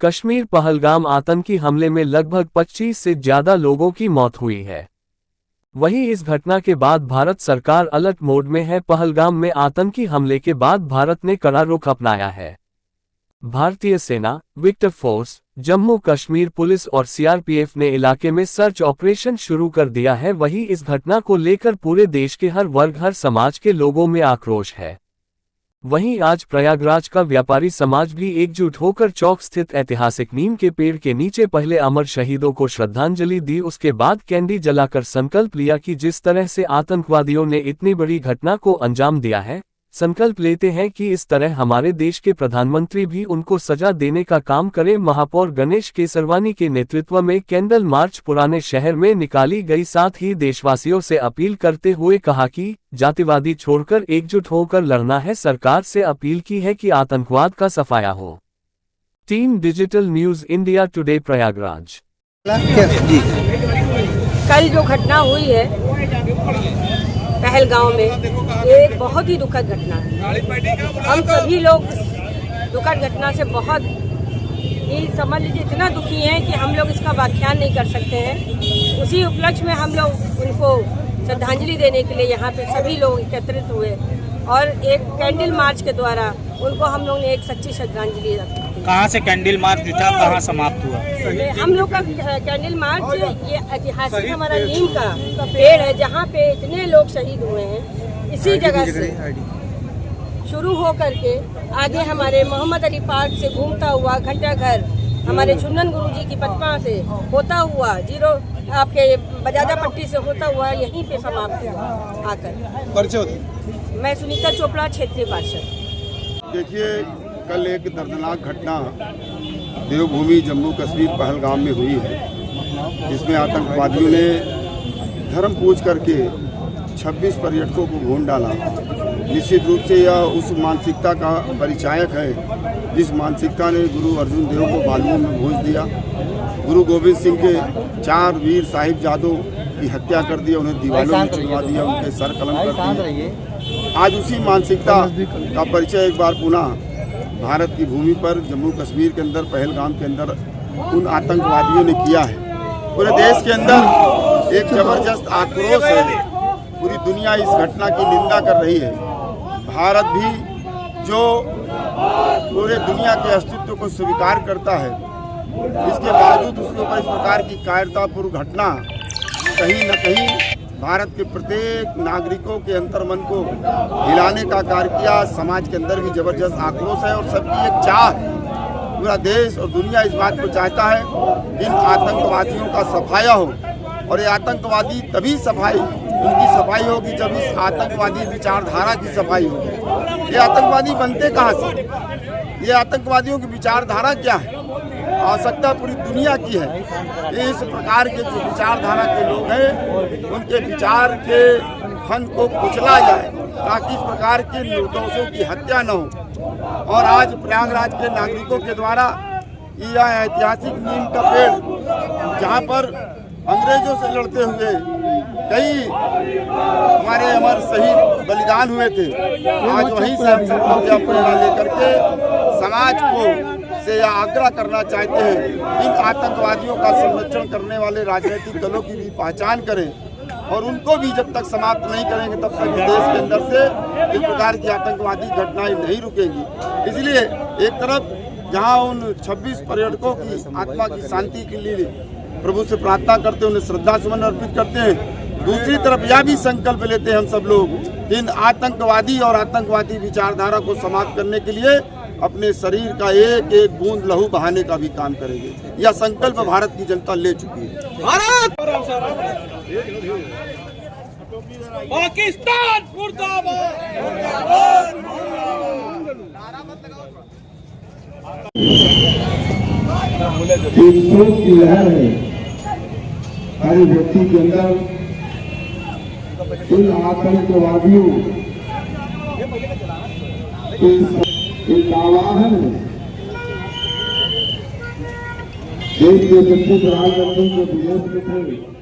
कश्मीर पहलगाम आतंकी हमले में लगभग 25 से ज्यादा लोगों की मौत हुई है। वहीं इस घटना के बाद भारत सरकार अलर्ट मोड में है। पहलगाम में आतंकी हमले के बाद भारत ने कड़ा रुख अपनाया है। भारतीय सेना, Victor force, Jammu Kashmir police और सीआरपीएफ ने इलाके में सर्च ऑपरेशन शुरू कर दिया है। वहीं इस घटना को लेकर पूरे देश के हर वर्ग, हर समाज के लोगों में आक्रोश है। वहीं आज प्रयागराज का व्यापारी समाज भी एकजुट होकर चौक स्थित ऐतिहासिक नीम के पेड़ के नीचे पहले अमर शहीदों को श्रद्धांजलि दी, उसके बाद कैंडी जलाकर संकल्प लिया कि जिस तरह से आतंकवादियों ने इतनी बड़ी घटना को अंजाम दिया है, संकल्प लेते हैं कि इस तरह हमारे देश के प्रधानमंत्री भी उनको सजा देने का काम करें। महापौर गणेश केसरवानी के नेतृत्व में कैंडल मार्च पुराने शहर में निकाली गई। साथ ही देशवासियों से अपील करते हुए कहा कि जातिवादी छोड़कर एकजुट होकर लड़ना है। सरकार से अपील की है कि आतंकवाद का सफाया हो। Team digital news India today Prayagraj. कल जो घटना हुई है पहलगाम में, ये एक बहुत ही दुखद घटना है। हम सभी लोग दुखद घटना से बहुत ही समझ लीजिए इतना दुखी हैं कि हम लोग इसका व्याख्यान नहीं कर सकते हैं। उसी उपलक्ष्य में हम लोग उनको श्रद्धांजलि देने के लिए यहाँ पे सभी लोग एकत्रित हुए और एक कैंडल मार्च के द्वारा उनको हम लोग ने एक सच्ची श्रद्धांजलि रखी। कहाँ से कैंडल मार्च जुटा, कहाँ समाप्त हुआ? हम लोग का कैंडल मार्च ये ऐतिहासिक हमारा नीम का पेड़ है जहाँ पे इतने लोग शहीद हुए हैं। इसी जगह से शुरू हो करके आगे हमारे मोहम्मद अली पार्क से घूमता हुआ घंटा घर, हमारे चुन्नन गुरुजी की पटना से होता हुआ जीरो आपके बजाजा पट्टी से होता हुआ यहीं पे समाप्त हुआ आकर। मैं सुनीता चोपड़ा, क्षेत्रीय पार्षद। देखिए, कल एक दर्दनाक घटना देवभूमि जम्मू कश्मीर पहलगाम में हुई है, जिसमें आतंकवादियों ने धर्म पूछ करके 26 पर्यटकों को भून डाला। निश्चित रूप से यह उस मानसिकता का परिचायक है जिस मानसिकता ने गुरु अर्जुन देव को बालुओं में भूंज दिया। गुरु गोविंद सिंह के 4 वीर साहिबजादों की हत्या कर दी, उन्हें दीवारों में चुनवा दिया, उनके सर कलम कर दिए। आज उसी मानसिकता का परिचय एक बार पुनः भारत की भूमि पर जम्मू कश्मीर के अंदर पहलगाम के अंदर उन आतंकवादियों ने किया है। पूरे देश के अंदर एक जबरदस्त आक्रोश है। पूरी दुनिया इस घटना की निंदा कर रही है। भारत भी जो पूरे दुनिया के अस्तित्व को स्वीकार करता है, इसके बावजूद उसके ऊपर इस प्रकार की कायरतापूर्ण घटना कहीं न कहीं भारत के प्रत्येक नागरिकों के अंतर्मन को हिलाने का कार्य किया। समाज के अंदर भी जबरदस्त आक्रोश है और सबकी एक चाह है। पूरा देश और दुनिया इस बात को चाहता है कि इन आतंकवादियों का सफाया हो, और ये आतंकवादी तभी उनकी सफाई होगी जब इस आतंकवादी विचारधारा की सफाई होगी। ये आतंकवादी बनते कहाँ से? ये आतंकवादियों की विचारधारा क्या है? आवश्यकता पूरी दुनिया की है। इस प्रकार के जो विचारधारा के लोग हैं, उनके विचार के फन को कुचला जाए ताकि इस प्रकार के निर्दोषों की हत्या न हो। और आज प्रयागराज के नागरिकों के द्वारा यह ऐतिहासिक नीम का पेड़, जहाँ पर अंग्रेजों से लड़ते हुए कई हमारे अमर शहीद बलिदान हुए थे, आज वहीं से हम सब लोग यह प्रेरणा लेकर के समाज को से यह आग्रह करना चाहते हैं, इन आतंकवादियों का संरक्षण करने वाले राजनीतिक दलों की भी पहचान करें और उनको भी जब तक समाप्त नहीं करेंगे तब तक देश के अंदर से इस प्रकार की आतंकवादी घटनाएं नहीं रुकेंगी। इसलिए एक तरफ जहां उन 26 पर्यटकों की आत्मा की शांति के लिए प्रभु से प्रार्थना करते हैं, उन्हें श्रद्धा सुमन अर्पित करते हैं, दूसरी तरफ यह भी संकल्प लेते हैं हम सब लोग इन आतंकवादी और आतंकवादी विचारधारा को समाप्त करने के लिए अपने शरीर का एक एक बूंद लहू बहाने का भी काम करेंगे। यह संकल्प भारत की जनता ले चुकी है। भारत पाकिस्तान मुर्दाबाद। हर व्यक्ति के अंदर इन आतंकवादियों एक आवाहन है। देश के सच्चे प्रधानमंत्री जो विदेश में थे